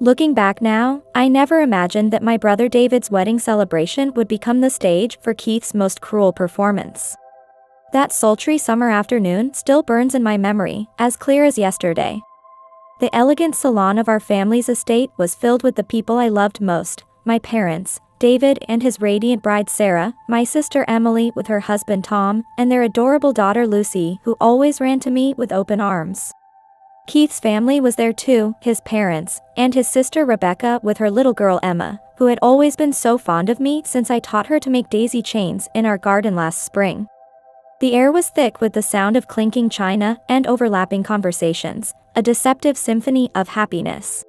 Looking back now, I never imagined that my brother David's wedding celebration would become the stage for Keith's most cruel performance. That sultry summer afternoon still burns in my memory, as clear as yesterday. The elegant salon of our family's estate was filled with the people I loved most, my parents, David and his radiant bride Sarah, my sister Emily with her husband Tom, and their adorable daughter Lucy, who always ran to me with open arms. Keith's family was there too, his parents, and his sister Rebecca with her little girl Emma, who had always been so fond of me since I taught her to make daisy chains in our garden last spring. The air was thick with the sound of clinking china and overlapping conversations, a deceptive symphony of happiness.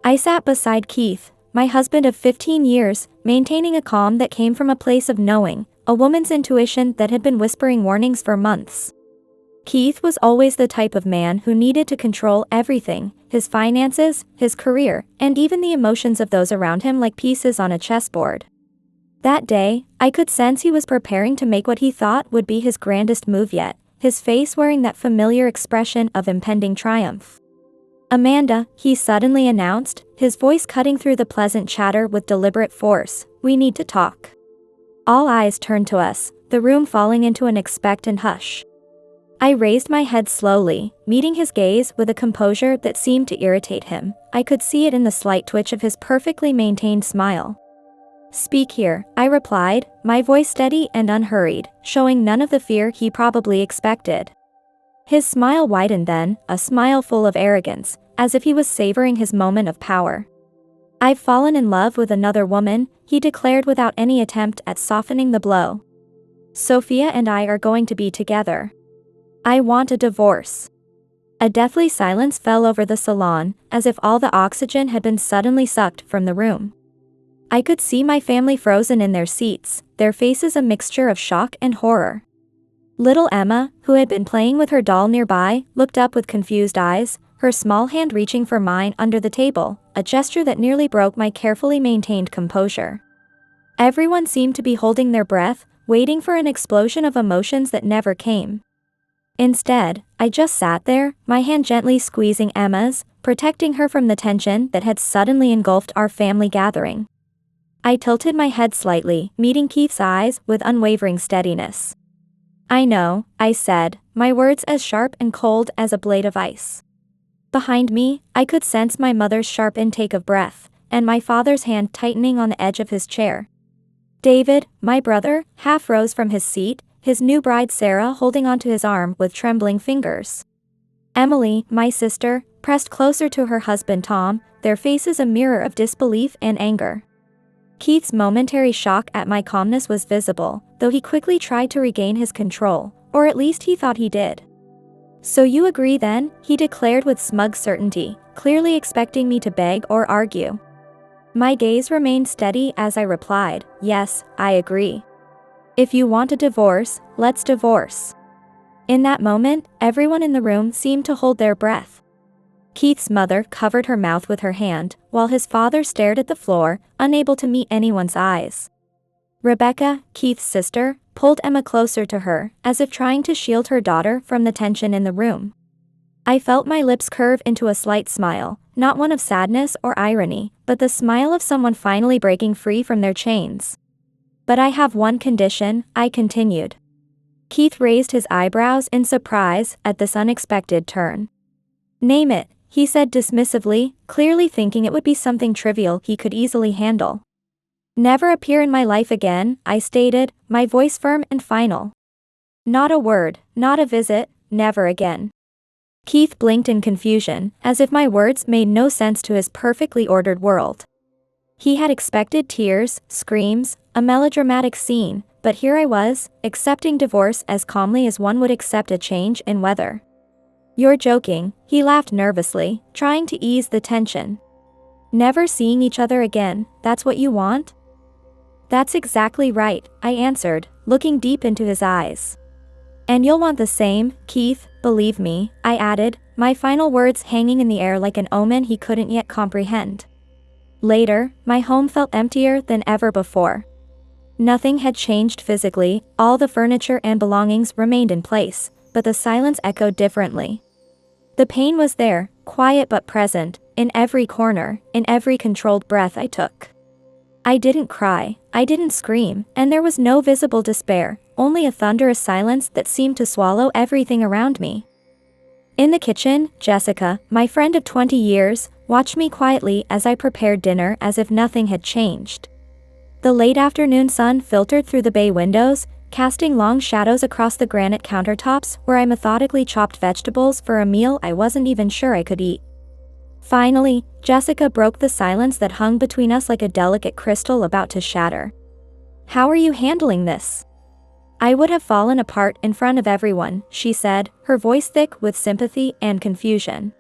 I sat beside Keith, my husband of 15 years, maintaining a calm that came from a place of knowing, a woman's intuition that had been whispering warnings for months. Keith was always the type of man who needed to control everything, his finances, his career, and even the emotions of those around him like pieces on a chessboard. That day, I could sense he was preparing to make what he thought would be his grandest move yet, his face wearing that familiar expression of impending triumph. "Amanda," he suddenly announced, his voice cutting through the pleasant chatter with deliberate force, "we need to talk." All eyes turned to us, the room falling into an expectant hush. I raised my head slowly, meeting his gaze with a composure that seemed to irritate him. I could see it in the slight twitch of his perfectly maintained smile. "Speak here," I replied, my voice steady and unhurried, showing none of the fear he probably expected. His smile widened then, a smile full of arrogance, as if he was savoring his moment of power. "I've fallen in love with another woman," he declared without any attempt at softening the blow. "Sophia and I are going to be together. I want a divorce." A deathly silence fell over the salon, as if all the oxygen had been suddenly sucked from the room. I could see my family frozen in their seats, their faces a mixture of shock and horror. Little Emma, who had been playing with her doll nearby, looked up with confused eyes, her small hand reaching for mine under the table, a gesture that nearly broke my carefully maintained composure. Everyone seemed to be holding their breath, waiting for an explosion of emotions that never came. Instead, I just sat there, my hand gently squeezing Emma's, protecting her from the tension that had suddenly engulfed our family gathering. I tilted my head slightly, meeting Keith's eyes with unwavering steadiness. "I know," I said, my words as sharp and cold as a blade of ice. Behind me, I could sense my mother's sharp intake of breath, and my father's hand tightening on the edge of his chair. David, my brother, half rose from his seat, his new bride Sarah holding onto his arm with trembling fingers. Emily, my sister, pressed closer to her husband Tom, their faces a mirror of disbelief and anger. Keith's momentary shock at my calmness was visible, though he quickly tried to regain his control, or at least he thought he did. "So you agree then?" he declared with smug certainty, clearly expecting me to beg or argue. My gaze remained steady as I replied, "Yes, I agree. If you want a divorce, let's divorce." In that moment, everyone in the room seemed to hold their breath. Keith's mother covered her mouth with her hand, while his father stared at the floor, unable to meet anyone's eyes. Rebecca, Keith's sister, pulled Emma closer to her, as if trying to shield her daughter from the tension in the room. I felt my lips curve into a slight smile, not one of sadness or irony, but the smile of someone finally breaking free from their chains. "But I have one condition," I continued. Keith raised his eyebrows in surprise at this unexpected turn. "Name it," he said dismissively, clearly thinking it would be something trivial he could easily handle. "Never appear in my life again," I stated, my voice firm and final. "Not a word, not a visit, never again." Keith blinked in confusion, as if my words made no sense to his perfectly ordered world. He had expected tears, screams, a melodramatic scene, but here I was, accepting divorce as calmly as one would accept a change in weather. "You're joking," he laughed nervously, trying to ease the tension. "Never seeing each other again, that's what you want?" "That's exactly right," I answered, looking deep into his eyes. "And you'll want the same, Keith, believe me," I added, my final words hanging in the air like an omen he couldn't yet comprehend. Later, my home felt emptier than ever before. Nothing had changed physically, all the furniture and belongings remained in place, but the silence echoed differently. The pain was there, quiet but present, in every corner, in every controlled breath I took. I didn't cry, I didn't scream, and there was no visible despair, only a thunderous silence that seemed to swallow everything around me. In the kitchen, Jessica, my friend of 20 years, watched me quietly as I prepared dinner as if nothing had changed. The late afternoon sun filtered through the bay windows, casting long shadows across the granite countertops where I methodically chopped vegetables for a meal I wasn't even sure I could eat. Finally, Jessica broke the silence that hung between us like a delicate crystal about to shatter. "How are you handling this?" "I would have fallen apart in front of everyone," she said, her voice thick with sympathy and confusion.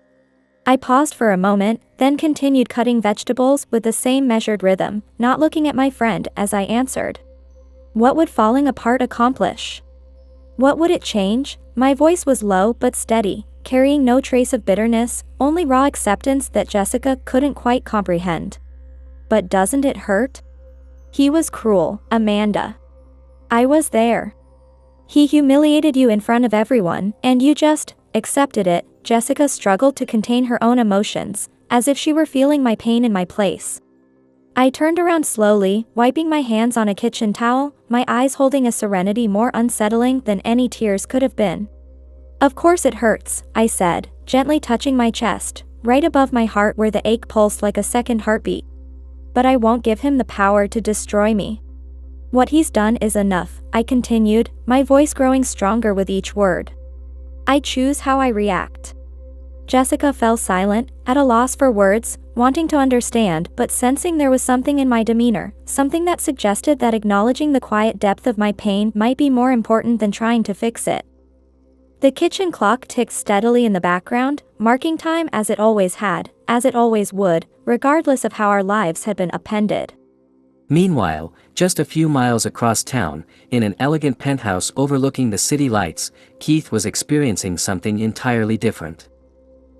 I paused for a moment, then continued cutting vegetables with the same measured rhythm, not looking at my friend as I answered. "What would falling apart accomplish? What would it change?" My voice was low but steady, carrying no trace of bitterness, only raw acceptance that Jessica couldn't quite comprehend. "But doesn't it hurt? He was cruel, Amanda. I was there. He humiliated you in front of everyone, and you just accepted it." Jessica struggled to contain her own emotions, as if she were feeling my pain in my place. I turned around slowly, wiping my hands on a kitchen towel, my eyes holding a serenity more unsettling than any tears could have been. "Of course it hurts," I said, gently touching my chest, right above my heart where the ache pulsed like a second heartbeat. "But I won't give him the power to destroy me. What he's done is enough," I continued, my voice growing stronger with each word. "I choose how I react." Jessica fell silent, at a loss for words, wanting to understand but sensing there was something in my demeanor, something that suggested that acknowledging the quiet depth of my pain might be more important than trying to fix it. The kitchen clock ticked steadily in the background, marking time as it always had, as it always would, regardless of how our lives had been appended. Meanwhile, just a few miles across town, in an elegant penthouse overlooking the city lights, Keith was experiencing something entirely different.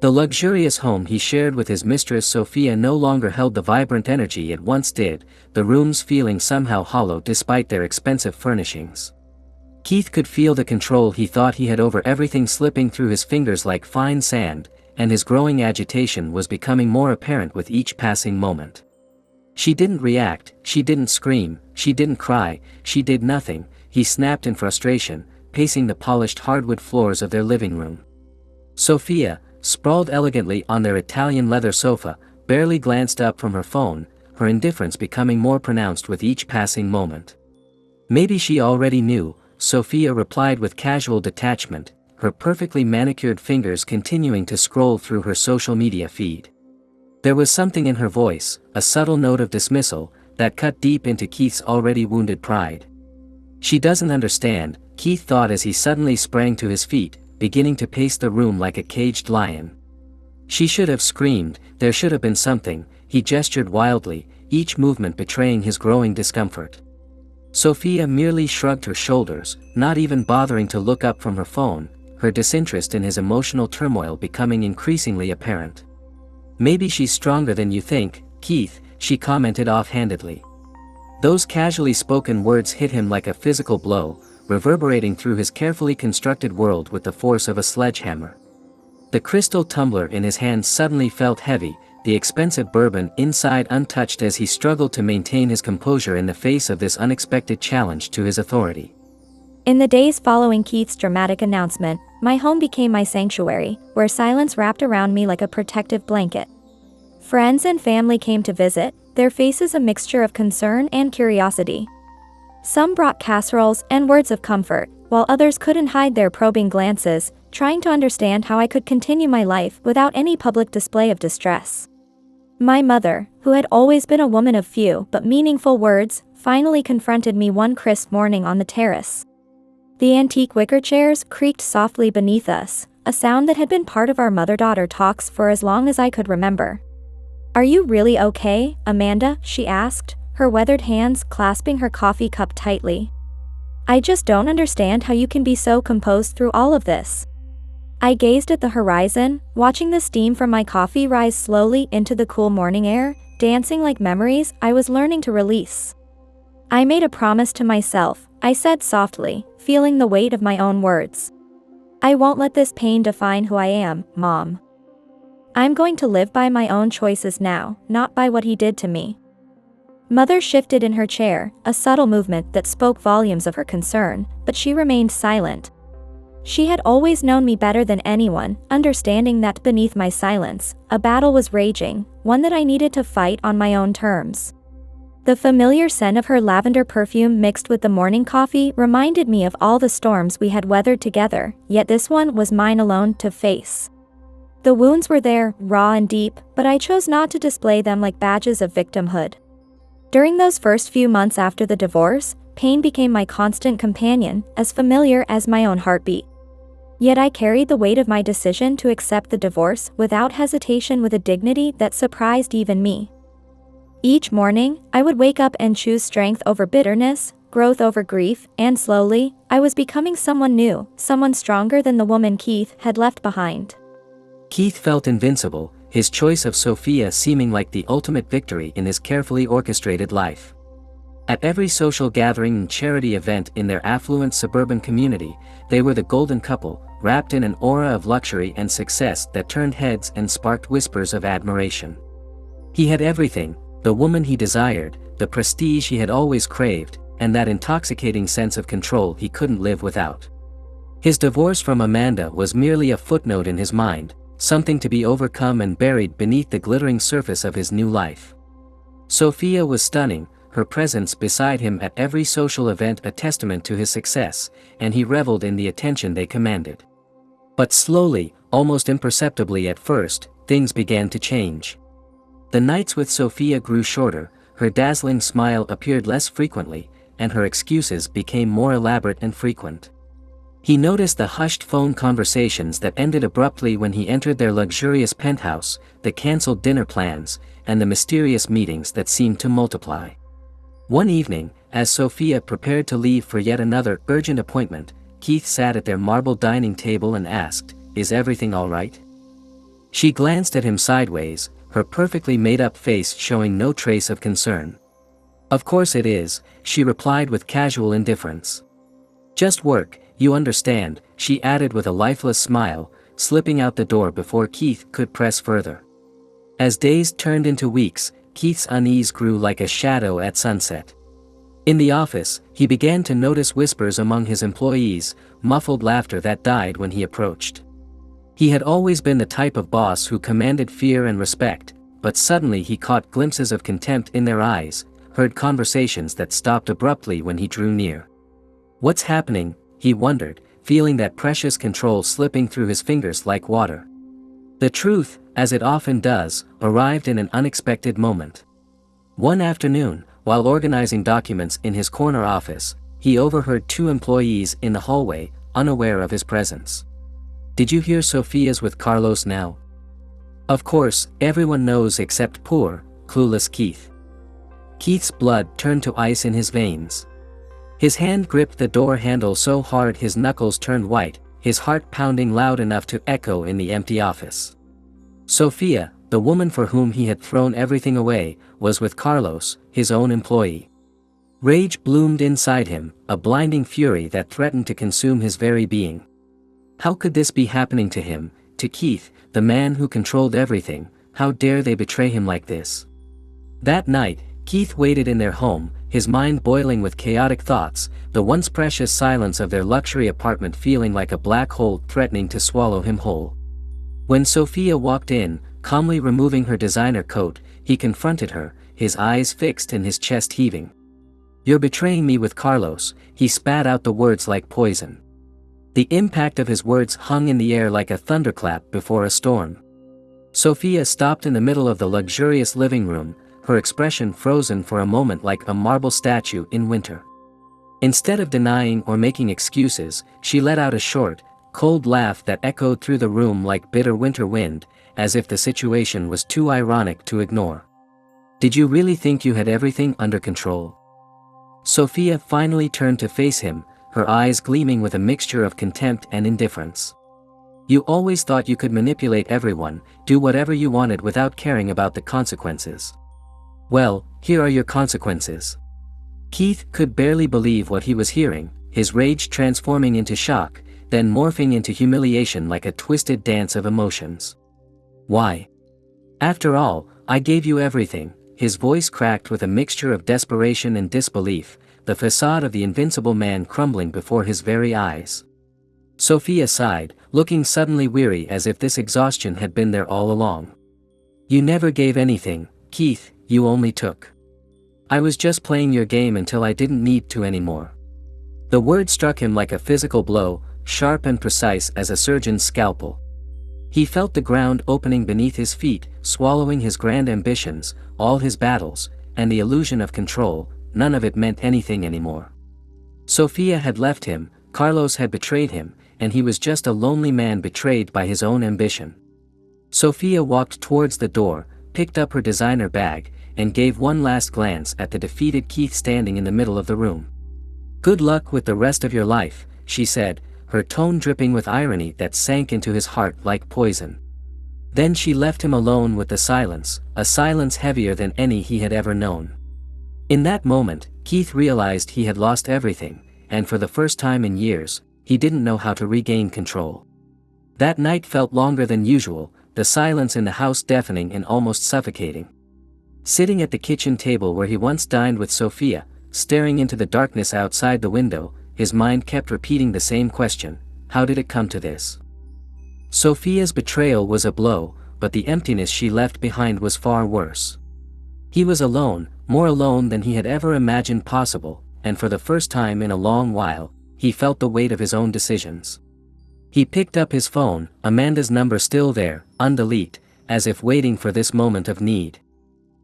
The luxurious home he shared with his mistress Sophia no longer held the vibrant energy it once did, the rooms feeling somehow hollow despite their expensive furnishings. Keith could feel the control he thought he had over everything slipping through his fingers like fine sand, and his growing agitation was becoming more apparent with each passing moment. She didn't react, she didn't scream, she didn't cry, she did nothing, he snapped in frustration, pacing the polished hardwood floors of their living room. Sophia, sprawled elegantly on their Italian leather sofa, barely glanced up from her phone, her indifference becoming more pronounced with each passing moment. Maybe she already knew, Sophia replied with casual detachment, her perfectly manicured fingers continuing to scroll through her social media feed. There was something in her voice, a subtle note of dismissal, that cut deep into Keith's already wounded pride. "She doesn't understand," Keith thought as he suddenly sprang to his feet, beginning to pace the room like a caged lion. "She should have screamed, there should have been something," he gestured wildly, each movement betraying his growing discomfort. Sophia merely shrugged her shoulders, not even bothering to look up from her phone, her disinterest in his emotional turmoil becoming increasingly apparent. "Maybe she's stronger than you think, Keith," she commented offhandedly. Those casually spoken words hit him like a physical blow, reverberating through his carefully constructed world with the force of a sledgehammer. The crystal tumbler in his hand suddenly felt heavy, the expensive bourbon inside untouched as he struggled to maintain his composure in the face of this unexpected challenge to his authority. In the days following Keith's dramatic announcement, my home became my sanctuary, where silence wrapped around me like a protective blanket. Friends and family came to visit, their faces a mixture of concern and curiosity. Some brought casseroles and words of comfort, while others couldn't hide their probing glances, trying to understand how I could continue my life without any public display of distress. My mother, who had always been a woman of few but meaningful words, finally confronted me one crisp morning on the terrace. The antique wicker chairs creaked softly beneath us, a sound that had been part of our mother-daughter talks for as long as I could remember. "Are you really okay, Amanda?" she asked, her weathered hands clasping her coffee cup tightly. "I just don't understand how you can be so composed through all of this." I gazed at the horizon, watching the steam from my coffee rise slowly into the cool morning air, dancing like memories I was learning to release. "I made a promise to myself," I said softly, feeling the weight of my own words. "I won't let this pain define who I am, Mom." I'm going to live by my own choices now, not by what he did to me." Mother shifted in her chair, a subtle movement that spoke volumes of her concern, but she remained silent. She had always known me better than anyone, understanding that beneath my silence, a battle was raging, one that I needed to fight on my own terms. The familiar scent of her lavender perfume mixed with the morning coffee reminded me of all the storms we had weathered together, yet this one was mine alone to face. The wounds were there, raw and deep, but I chose not to display them like badges of victimhood. During those first few months after the divorce, pain became my constant companion, as familiar as my own heartbeat. Yet I carried the weight of my decision to accept the divorce without hesitation, with a dignity that surprised even me. Each morning, I would wake up and choose strength over bitterness, growth over grief, and slowly, I was becoming someone new, someone stronger than the woman Keith had left behind. Keith felt invincible, his choice of Sophia seeming like the ultimate victory in his carefully orchestrated life. At every social gathering and charity event in their affluent suburban community, they were the golden couple, wrapped in an aura of luxury and success that turned heads and sparked whispers of admiration. He had everything: the woman he desired, the prestige he had always craved, and that intoxicating sense of control he couldn't live without. His divorce from Amanda was merely a footnote in his mind, something to be overcome and buried beneath the glittering surface of his new life. Sophia was stunning, her presence beside him at every social event a testament to his success, and he reveled in the attention they commanded. But slowly, almost imperceptibly at first, things began to change. The nights with Sophia grew shorter, her dazzling smile appeared less frequently, and her excuses became more elaborate and frequent. He noticed the hushed phone conversations that ended abruptly when he entered their luxurious penthouse, the cancelled dinner plans, and the mysterious meetings that seemed to multiply. One evening, as Sophia prepared to leave for yet another urgent appointment, Keith sat at their marble dining table and asked, "Is everything all right?" She glanced at him sideways, her perfectly made-up face showing no trace of concern. "Of course it is," she replied with casual indifference. "Just work, you understand," she added with a lifeless smile, slipping out the door before Keith could press further. As days turned into weeks, Keith's unease grew like a shadow at sunset. In the office, he began to notice whispers among his employees, muffled laughter that died when he approached. He had always been the type of boss who commanded fear and respect, but suddenly he caught glimpses of contempt in their eyes, heard conversations that stopped abruptly when he drew near. "What's happening?" he wondered, feeling that precious control slipping through his fingers like water. The truth, as it often does, arrived in an unexpected moment. One afternoon, while organizing documents in his corner office, he overheard two employees in the hallway, unaware of his presence. "Did you hear Sophia's with Carlos now?" Of course, everyone knows except poor, clueless Keith. Keith's blood turned to ice in his veins. His hand gripped the door handle so hard his knuckles turned white, his heart pounding loud enough to echo in the empty office. Sophia, the woman for whom he had thrown everything away, was with Carlos, his own employee. Rage bloomed inside him, a blinding fury that threatened to consume his very being. How could this be happening to him, to Keith, the man who controlled everything? How dare they betray him like this? That night, Keith waited in their home, his mind boiling with chaotic thoughts, the once precious silence of their luxury apartment feeling like a black hole threatening to swallow him whole. When Sophia walked in, calmly removing her designer coat, he confronted her, his eyes fixed and his chest heaving. "You're betraying me with Carlos," he spat out the words like poison. The impact of his words hung in the air like a thunderclap before a storm. Sophia stopped in the middle of the luxurious living room, her expression frozen for a moment like a marble statue in winter. Instead of denying or making excuses, she let out a short, cold laugh that echoed through the room like bitter winter wind, as if the situation was too ironic to ignore. "Did you really think you had everything under control?" Sophia finally turned to face him, her eyes gleaming with a mixture of contempt and indifference. "You always thought you could manipulate everyone, do whatever you wanted without caring about the consequences. Well, here are your consequences." Keith could barely believe what he was hearing, his rage transforming into shock, then morphing into humiliation like a twisted dance of emotions. Why? After all, I gave you everything." His voice cracked with a mixture of desperation and disbelief, the facade of the invincible man crumbling before his very eyes. Sophia sighed, looking suddenly weary as if this exhaustion had been there all along. "You never gave anything, Keith, you only took. I was just playing your game until I didn't need to anymore." The word struck him like a physical blow, sharp and precise as a surgeon's scalpel. He felt the ground opening beneath his feet, swallowing his grand ambitions, all his battles, and the illusion of control. None of it meant anything anymore. Sophia had left him, Carlos had betrayed him, and he was just a lonely man betrayed by his own ambition. Sophia walked towards the door, picked up her designer bag, and gave one last glance at the defeated Keith standing in the middle of the room. "Good luck with the rest of your life," she said, her tone dripping with irony that sank into his heart like poison. Then she left him alone with the silence, a silence heavier than any he had ever known. In that moment, Keith realized he had lost everything, and for the first time in years, he didn't know how to regain control. That night felt longer than usual, the silence in the house deafening and almost suffocating. Sitting at the kitchen table where he once dined with Sophia, staring into the darkness outside the window, his mind kept repeating the same question: how did it come to this? Sophia's betrayal was a blow, but the emptiness she left behind was far worse. He was alone, more alone than he had ever imagined possible, and for the first time in a long while, he felt the weight of his own decisions. He picked up his phone, Amanda's number still there, undeleted, as if waiting for this moment of need.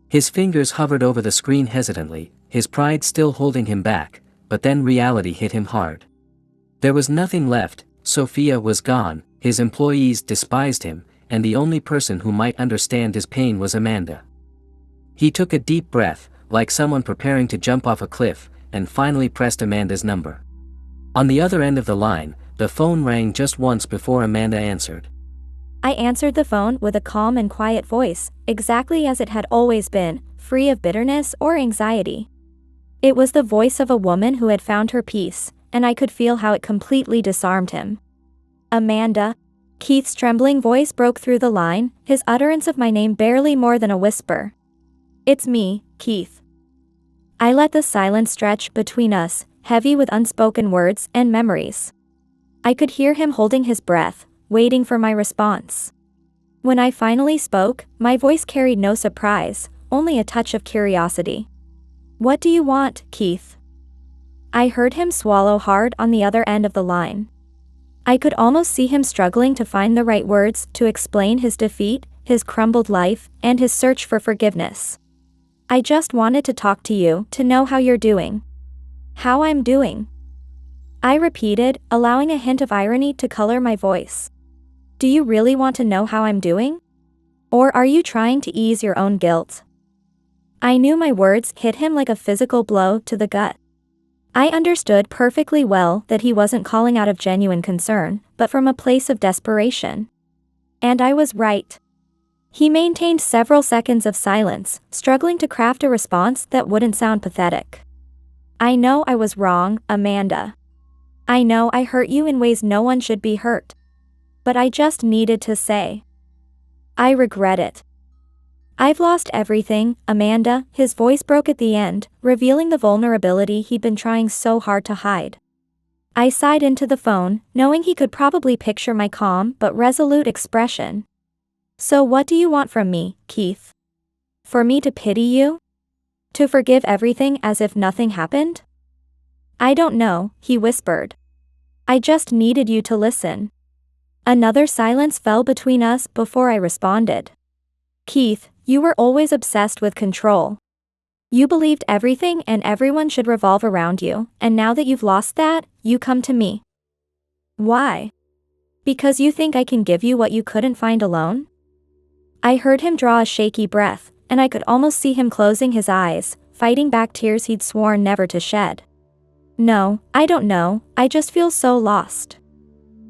His fingers hovered over the screen hesitantly, his pride still holding him back, but then reality hit him hard. There was nothing left, Sophia was gone, his employees despised him, and the only person who might understand his pain was Amanda. He took a deep breath, like someone preparing to jump off a cliff, and finally pressed Amanda's number. On the other end of the line, the phone rang just once before Amanda answered. I answered the phone with a calm and quiet voice, exactly as it had always been, free of bitterness or anxiety. It was the voice of a woman who had found her peace, and I could feel how it completely disarmed him. "Amanda?" Keith's trembling voice broke through the line, his utterance of my name barely more than a whisper. "It's me, Keith." I let the silence stretch between us, heavy with unspoken words and memories. I could hear him holding his breath, waiting for my response. When I finally spoke, my voice carried no surprise, only a touch of curiosity. "What do you want, Keith?" I heard him swallow hard on the other end of the line. I could almost see him struggling to find the right words to explain his defeat, his crumbled life, and his search for forgiveness. "I just wanted to talk to you, to know how you're doing." "How I'm doing?" I repeated, allowing a hint of irony to color my voice. "Do you really want to know how I'm doing? Or are you trying to ease your own guilt?" I knew my words hit him like a physical blow to the gut. I understood perfectly well that he wasn't calling out of genuine concern, but from a place of desperation. And I was right. He maintained several seconds of silence, struggling to craft a response that wouldn't sound pathetic. "I know I was wrong, Amanda. I know I hurt you in ways no one should be hurt. But I just needed to say. I regret it. I've lost everything, Amanda." His voice broke at the end, revealing the vulnerability he'd been trying so hard to hide. I sighed into the phone, knowing he could probably picture my calm but resolute expression. "So what do you want from me, Keith? For me to pity you? To forgive everything as if nothing happened?" "I don't know," he whispered. "I just needed you to listen." Another silence fell between us before I responded. "Keith, you were always obsessed with control. You believed everything and everyone should revolve around you, and now that you've lost that, you come to me. Why? Because you think I can give you what you couldn't find alone?" I heard him draw a shaky breath, and I could almost see him closing his eyes, fighting back tears he'd sworn never to shed. "No, I don't know, I just feel so lost.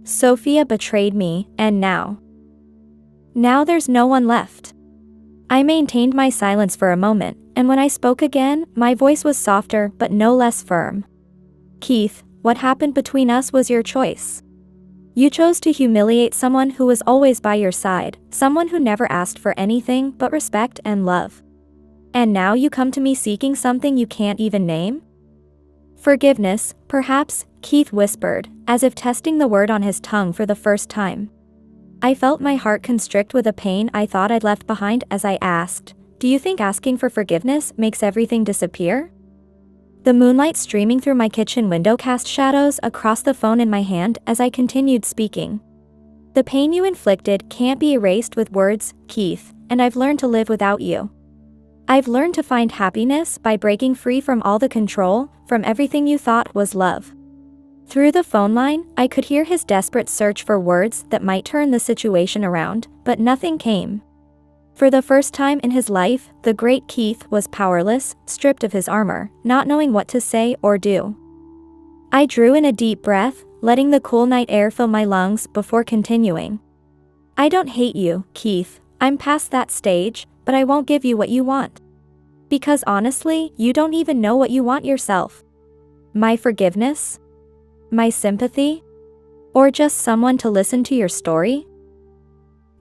Sophia betrayed me, and now there's no one left." I maintained my silence for a moment, and when I spoke again, my voice was softer but no less firm. "Keith, what happened between us was your choice. You chose to humiliate someone who was always by your side, someone who never asked for anything but respect and love. And now you come to me seeking something you can't even name? Forgiveness, perhaps, Keith whispered, as if testing the word on his tongue for the first time. I felt my heart constrict with a pain I thought I'd left behind as I asked, "Do you think asking for forgiveness makes everything disappear?" The moonlight streaming through my kitchen window cast shadows across the phone in my hand as I continued speaking. The pain you inflicted can't be erased with words, Keith, and I've learned to live without you. I've learned to find happiness by breaking free from all the control, from everything you thought was love. Through the phone line, I could hear his desperate search for words that might turn the situation around, but nothing came. For the first time in his life, the great Keith was powerless, stripped of his armor, not knowing what to say or do. I drew in a deep breath, letting the cool night air fill my lungs before continuing. I don't hate you, Keith. I'm past that stage, but I won't give you what you want. Because honestly, you don't even know what you want yourself. My forgiveness? My sympathy? Or just someone to listen to your story?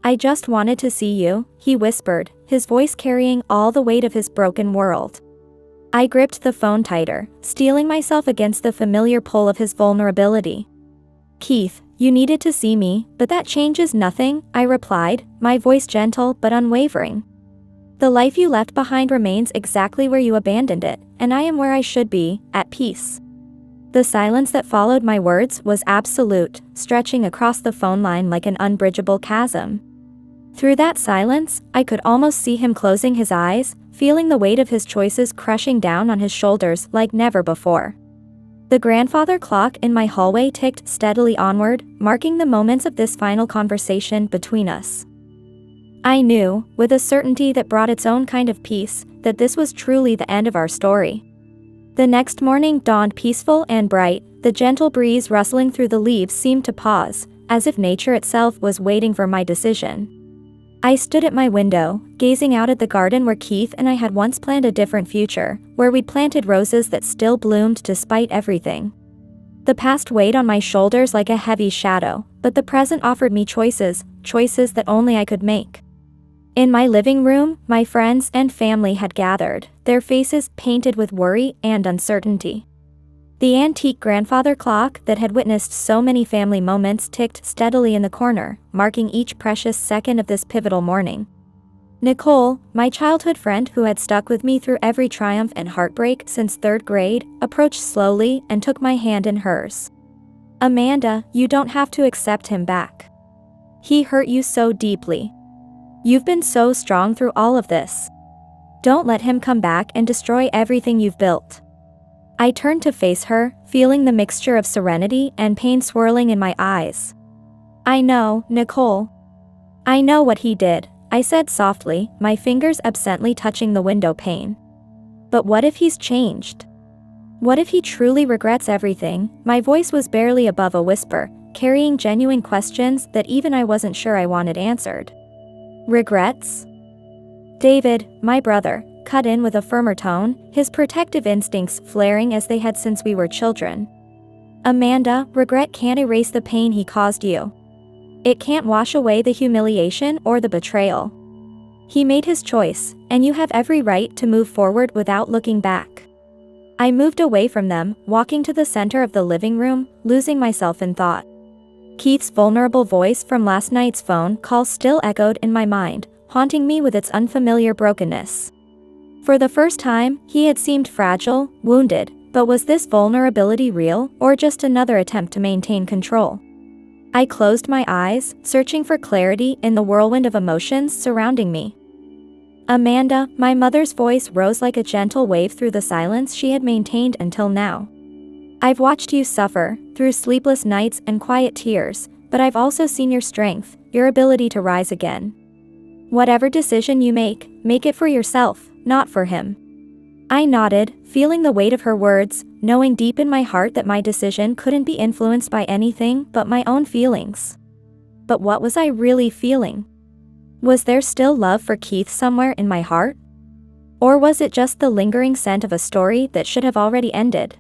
I just wanted to see you, he whispered, his voice carrying all the weight of his broken world. I gripped the phone tighter, steeling myself against the familiar pull of his vulnerability. Keith, you needed to see me, but that changes nothing, I replied, my voice gentle but unwavering. The life you left behind remains exactly where you abandoned it, and I am where I should be, at peace. The silence that followed my words was absolute, stretching across the phone line like an unbridgeable chasm. Through that silence, I could almost see him closing his eyes, feeling the weight of his choices crushing down on his shoulders like never before. The grandfather clock in my hallway ticked steadily onward, marking the moments of this final conversation between us. I knew, with a certainty that brought its own kind of peace, that this was truly the end of our story. The next morning dawned peaceful and bright, the gentle breeze rustling through the leaves seemed to pause, as if nature itself was waiting for my decision. I stood at my window, gazing out at the garden where Keith and I had once planned a different future, where we'd planted roses that still bloomed despite everything. The past weighed on my shoulders like a heavy shadow, but the present offered me choices that only I could make. In my living room, my friends and family had gathered, their faces painted with worry and uncertainty. The antique grandfather clock that had witnessed so many family moments ticked steadily in the corner, marking each precious second of this pivotal morning. Nicole, my childhood friend who had stuck with me through every triumph and heartbreak since 3rd grade, approached slowly and took my hand in hers. Amanda, you don't have to accept him back. He hurt you so deeply. You've been so strong through all of this. Don't let him come back and destroy everything you've built. I turned to face her, feeling the mixture of serenity and pain swirling in my eyes. I know, Nicole. I know what he did, I said softly, my fingers absently touching the window pane. But what if he's changed? What if he truly regrets everything? My voice was barely above a whisper, carrying genuine questions that even I wasn't sure I wanted answered. Regrets? David, my brother, cut in with a firmer tone, his protective instincts flaring as they had since we were children. Amanda, regret can't erase the pain he caused you. It can't wash away the humiliation or the betrayal. He made his choice, and you have every right to move forward without looking back. I moved away from them, walking to the center of the living room, losing myself in thought. Keith's vulnerable voice from last night's phone call still echoed in my mind, haunting me with its unfamiliar brokenness. For the first time, he had seemed fragile, wounded, but was this vulnerability real, or just another attempt to maintain control? I closed my eyes, searching for clarity in the whirlwind of emotions surrounding me. Amanda, my mother's voice rose like a gentle wave through the silence she had maintained until now. I've watched you suffer, through sleepless nights and quiet tears, but I've also seen your strength, your ability to rise again. Whatever decision you make it for yourself, not for him. I nodded, feeling the weight of her words, knowing deep in my heart that my decision couldn't be influenced by anything but my own feelings. But what was I really feeling? Was there still love for Keith somewhere in my heart? Or was it just the lingering scent of a story that should have already ended?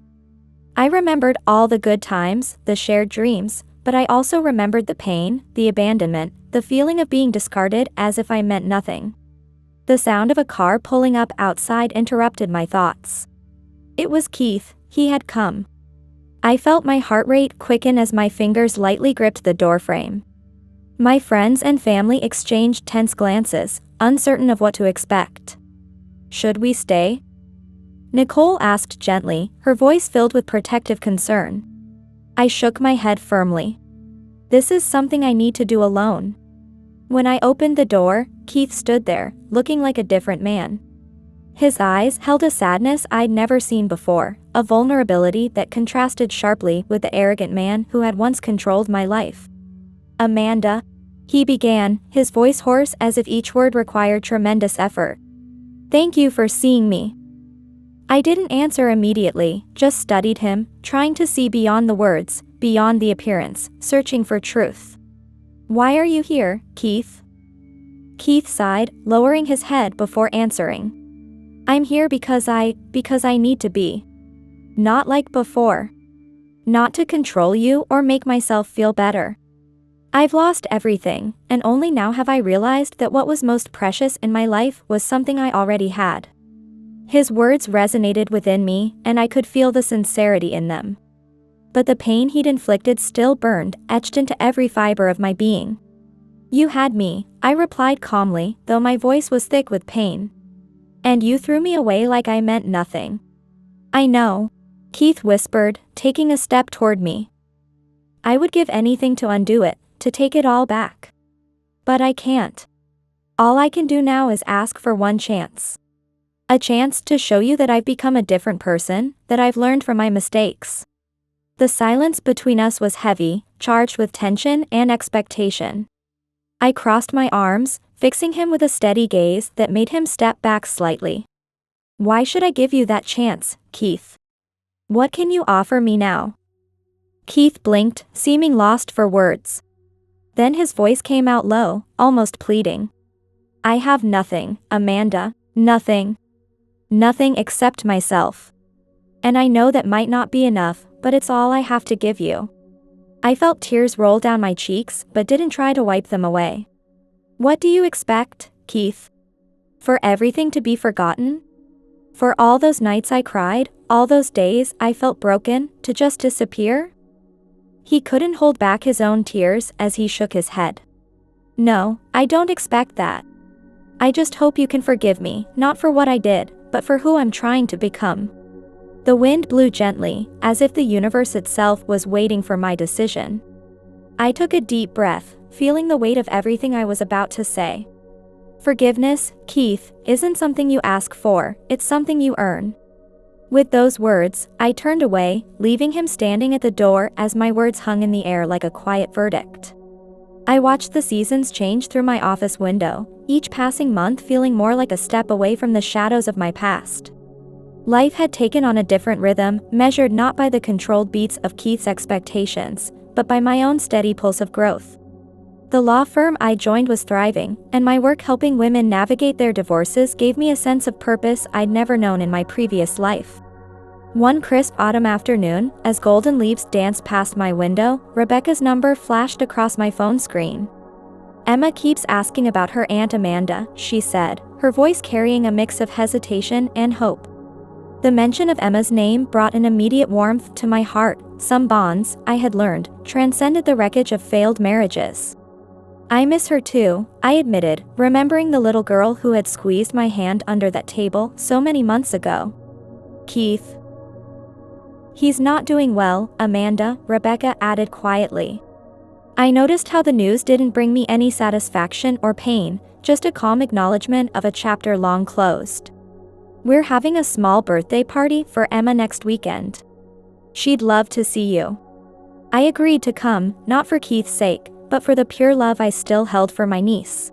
I remembered all the good times, the shared dreams, but I also remembered the pain, the abandonment, the feeling of being discarded as if I meant nothing. The sound of a car pulling up outside interrupted my thoughts. It was Keith. He had come. I felt my heart rate quicken as my fingers lightly gripped the doorframe. My friends and family exchanged tense glances, uncertain of what to expect. "Should we stay?" Nicole asked gently, her voice filled with protective concern. I shook my head firmly. "This is something I need to do alone." When I opened the door, Keith stood there, looking like a different man. His eyes held a sadness I'd never seen before, a vulnerability that contrasted sharply with the arrogant man who had once controlled my life. "Amanda," he began, his voice hoarse as if each word required tremendous effort. "Thank you for seeing me." I didn't answer immediately, just studied him, trying to see beyond the words, beyond the appearance, searching for truth. "Why are you here, Keith?" Keith sighed, lowering his head before answering. "I'm here because I need to be. Not like before. Not to control you or make myself feel better. I've lost everything, and only now have I realized that what was most precious in my life was something I already had." His words resonated within me, and I could feel the sincerity in them. But the pain he'd inflicted still burned, etched into every fiber of my being. "You had me," I replied calmly, though my voice was thick with pain. "And you threw me away like I meant nothing." "I know," Keith whispered, taking a step toward me. "I would give anything to undo it, to take it all back. But I can't. All I can do now is ask for one chance. A chance to show you that I've become a different person, that I've learned from my mistakes." The silence between us was heavy, charged with tension and expectation. I crossed my arms, fixing him with a steady gaze that made him step back slightly. "Why should I give you that chance, Keith? What can you offer me now?" Keith blinked, seeming lost for words. Then his voice came out low, almost pleading. "I have nothing, Amanda, nothing. Nothing except myself. And I know that might not be enough, but it's all I have to give you." I felt tears roll down my cheeks, but didn't try to wipe them away. "What do you expect, Keith? For everything to be forgotten? For all those nights I cried, all those days I felt broken, to just disappear?" He couldn't hold back his own tears as he shook his head. "No, I don't expect that. I just hope you can forgive me, not for what I did, but for who I'm trying to become." The wind blew gently, as if the universe itself was waiting for my decision. I took a deep breath, feeling the weight of everything I was about to say. "Forgiveness, Keith, isn't something you ask for, it's something you earn." With those words, I turned away, leaving him standing at the door as my words hung in the air like a quiet verdict. I watched the seasons change through my office window, each passing month feeling more like a step away from the shadows of my past. Life had taken on a different rhythm, measured not by the controlled beats of Keith's expectations, but by my own steady pulse of growth. The law firm I joined was thriving, and my work helping women navigate their divorces gave me a sense of purpose I'd never known in my previous life. One crisp autumn afternoon, as golden leaves danced past my window, Rebecca's number flashed across my phone screen. "Emma keeps asking about her Aunt Amanda," she said, her voice carrying a mix of hesitation and hope. The mention of Emma's name brought an immediate warmth to my heart. Some bonds, I had learned, transcended the wreckage of failed marriages. "I miss her too," I admitted, remembering the little girl who had squeezed my hand under that table so many months ago. "Keith? He's not doing well, Amanda," Rebecca added quietly. I noticed how the news didn't bring me any satisfaction or pain, just a calm acknowledgement of a chapter long closed. "We're having a small birthday party for Emma next weekend. She'd love to see you." I agreed to come, not for Keith's sake, but for the pure love I still held for my niece.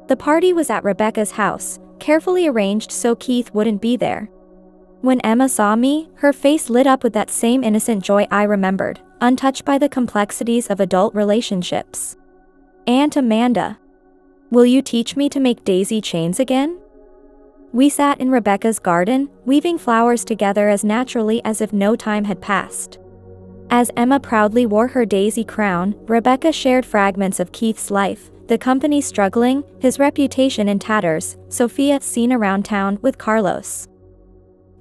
The party was at Rebecca's house, carefully arranged so Keith wouldn't be there. When Emma saw me, her face lit up with that same innocent joy I remembered, untouched by the complexities of adult relationships. "Aunt Amanda, will you teach me to make daisy chains again?" We sat in Rebecca's garden, weaving flowers together as naturally as if no time had passed. As Emma proudly wore her daisy crown, Rebecca shared fragments of Keith's life, the company struggling, his reputation in tatters, Sophia seen around town with Carlos.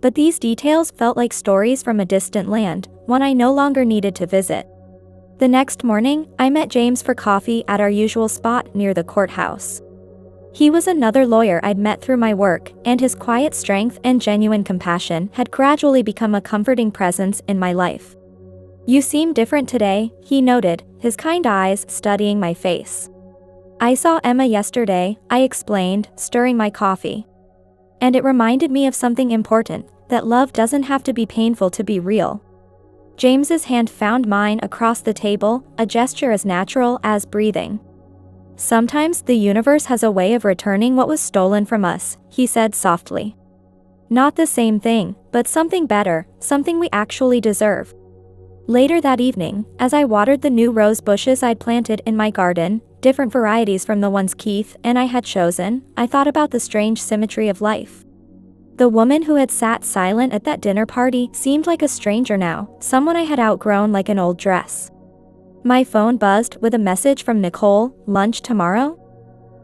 But these details felt like stories from a distant land, one I no longer needed to visit. The next morning, I met James for coffee at our usual spot near the courthouse. He was another lawyer I'd met through my work, and his quiet strength and genuine compassion had gradually become a comforting presence in my life. "You seem different today," he noted, his kind eyes studying my face. "I saw Emma yesterday," I explained, stirring my coffee. "And it reminded me of something important, that love doesn't have to be painful to be real." James's hand found mine across the table, a gesture as natural as breathing. "Sometimes the universe has a way of returning what was stolen from us," he said softly. "Not the same thing, but something better, something we actually deserve." Later that evening, as I watered the new rose bushes I'd planted in my garden, different varieties from the ones Keith and I had chosen, I thought about the strange symmetry of life. The woman who had sat silent at that dinner party seemed like a stranger now, someone I had outgrown like an old dress. My phone buzzed with a message from Nicole. "Lunch tomorrow?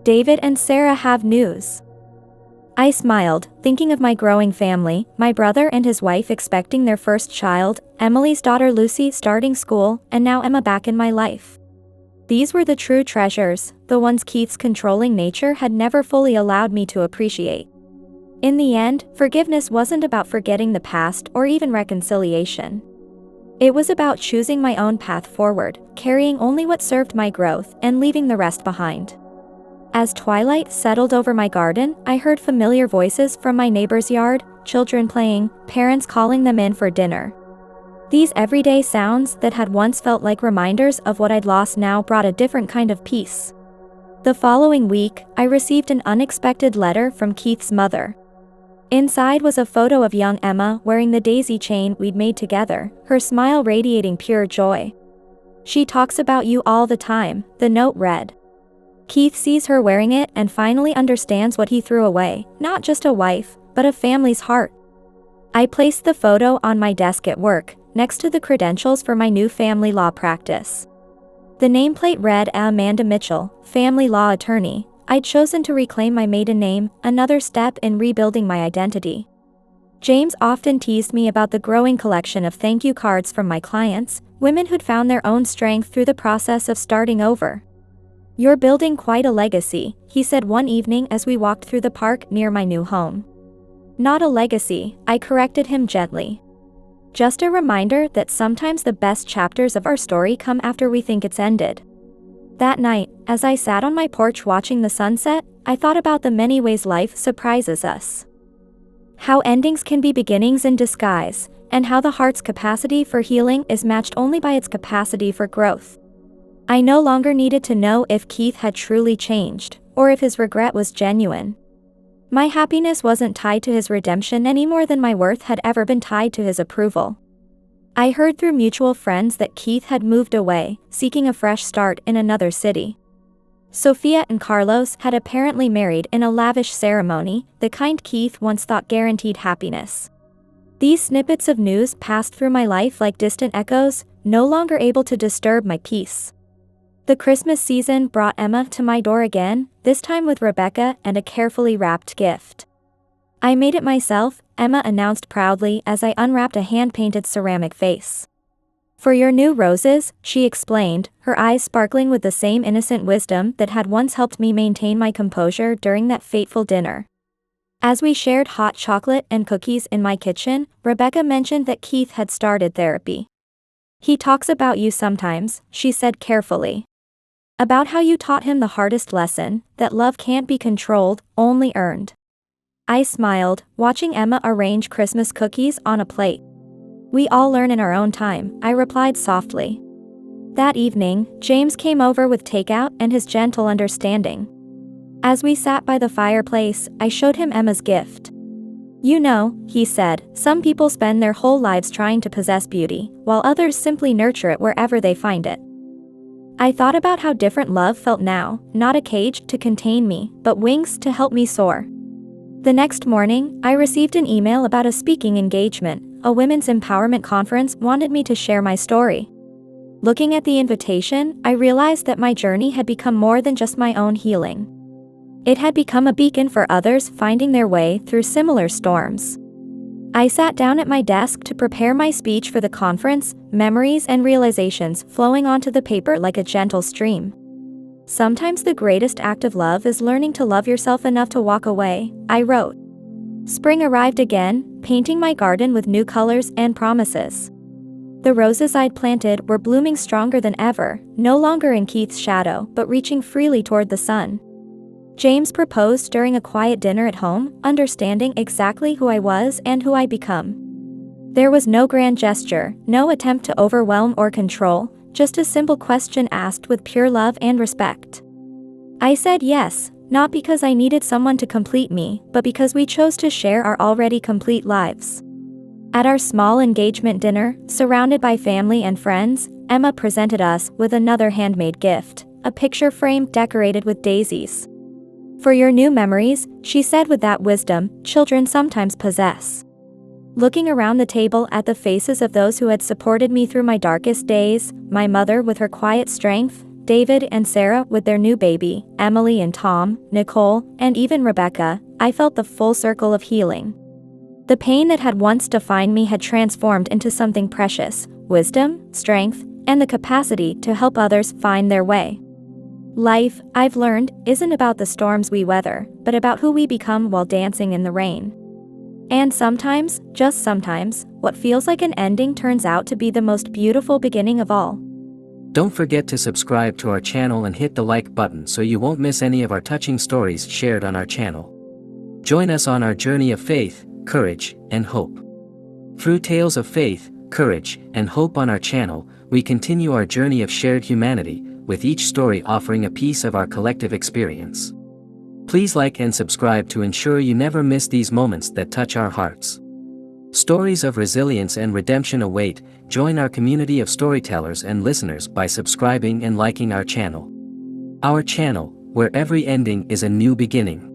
David and Sarah have news." I smiled, thinking of my growing family, my brother and his wife expecting their first child, Emily's daughter Lucy starting school, and now Emma back in my life. These were the true treasures, the ones Keith's controlling nature had never fully allowed me to appreciate. In the end, forgiveness wasn't about forgetting the past or even reconciliation. It was about choosing my own path forward, carrying only what served my growth and leaving the rest behind. As twilight settled over my garden, I heard familiar voices from my neighbor's yard, children playing, parents calling them in for dinner. These everyday sounds that had once felt like reminders of what I'd lost now brought a different kind of peace. The following week, I received an unexpected letter from Keith's mother. Inside was a photo of young Emma wearing the daisy chain we'd made together, her smile radiating pure joy. "She talks about you all the time," the note read. "Keith sees her wearing it and finally understands what he threw away, not just a wife, but a family's heart." I placed the photo on my desk at work, next to the credentials for my new family law practice. The nameplate read Amanda Mitchell, family law attorney. I'd chosen to reclaim my maiden name, another step in rebuilding my identity. James often teased me about the growing collection of thank you cards from my clients, women who'd found their own strength through the process of starting over. "You're building quite a legacy," he said one evening as we walked through the park near my new home. "Not a legacy," I corrected him gently. "Just a reminder that sometimes the best chapters of our story come after we think it's ended." That night, as I sat on my porch watching the sunset, I thought about the many ways life surprises us. How endings can be beginnings in disguise, and how the heart's capacity for healing is matched only by its capacity for growth. I no longer needed to know if Keith had truly changed, or if his regret was genuine. My happiness wasn't tied to his redemption any more than my worth had ever been tied to his approval. I heard through mutual friends that Keith had moved away, seeking a fresh start in another city. Sophia and Carlos had apparently married in a lavish ceremony, the kind Keith once thought guaranteed happiness. These snippets of news passed through my life like distant echoes, no longer able to disturb my peace. The Christmas season brought Emma to my door again, this time with Rebecca and a carefully wrapped gift. "I made it myself," Emma announced proudly as I unwrapped a hand-painted ceramic vase. "For your new roses," she explained, her eyes sparkling with the same innocent wisdom that had once helped me maintain my composure during that fateful dinner. As we shared hot chocolate and cookies in my kitchen, Rebecca mentioned that Keith had started therapy. "He talks about you sometimes," she said carefully. "About how you taught him the hardest lesson, that love can't be controlled, only earned." I smiled, watching Emma arrange Christmas cookies on a plate. "We all learn in our own time," I replied softly. That evening, James came over with takeout and his gentle understanding. As we sat by the fireplace, I showed him Emma's gift. "You know," he said, "some people spend their whole lives trying to possess beauty, while others simply nurture it wherever they find it." I thought about how different love felt now, not a cage to contain me, but wings to help me soar. The next morning, I received an email about a speaking engagement, a women's empowerment conference wanted me to share my story. Looking at the invitation, I realized that my journey had become more than just my own healing. It had become a beacon for others finding their way through similar storms. I sat down at my desk to prepare my speech for the conference, memories and realizations flowing onto the paper like a gentle stream. Sometimes the greatest act of love is learning to love yourself enough to walk away, I wrote. Spring arrived again, painting my garden with new colors and promises. The roses I'd planted were blooming stronger than ever, no longer in Keith's shadow but reaching freely toward the sun. James proposed during a quiet dinner at home, understanding exactly who I was and who I'd become. There was no grand gesture, no attempt to overwhelm or control, just a simple question asked with pure love and respect. I said yes, not because I needed someone to complete me, but because we chose to share our already complete lives. At our small engagement dinner, surrounded by family and friends, Emma presented us with another handmade gift, a picture frame decorated with daisies. For your new memories, she said with that wisdom children sometimes possess. Looking around the table at the faces of those who had supported me through my darkest days, my mother with her quiet strength, David and Sarah with their new baby, Emily and Tom, Nicole, and even Rebecca, I felt the full circle of healing. The pain that had once defined me had transformed into something precious, wisdom, strength, and the capacity to help others find their way. Life, I've learned, isn't about the storms we weather, but about who we become while dancing in the rain. And sometimes, just sometimes, what feels like an ending turns out to be the most beautiful beginning of all. Don't forget to subscribe to our channel and hit the like button so you won't miss any of our touching stories shared on our channel. Join us on our journey of faith, courage, and hope. Through tales of faith, courage, and hope on our channel, we continue our journey of shared humanity, with each story offering a piece of our collective experience. Please like and subscribe to ensure you never miss these moments that touch our hearts. Stories of resilience and redemption await. Join our community of storytellers and listeners by subscribing and liking our channel. Our channel, where every ending is a new beginning.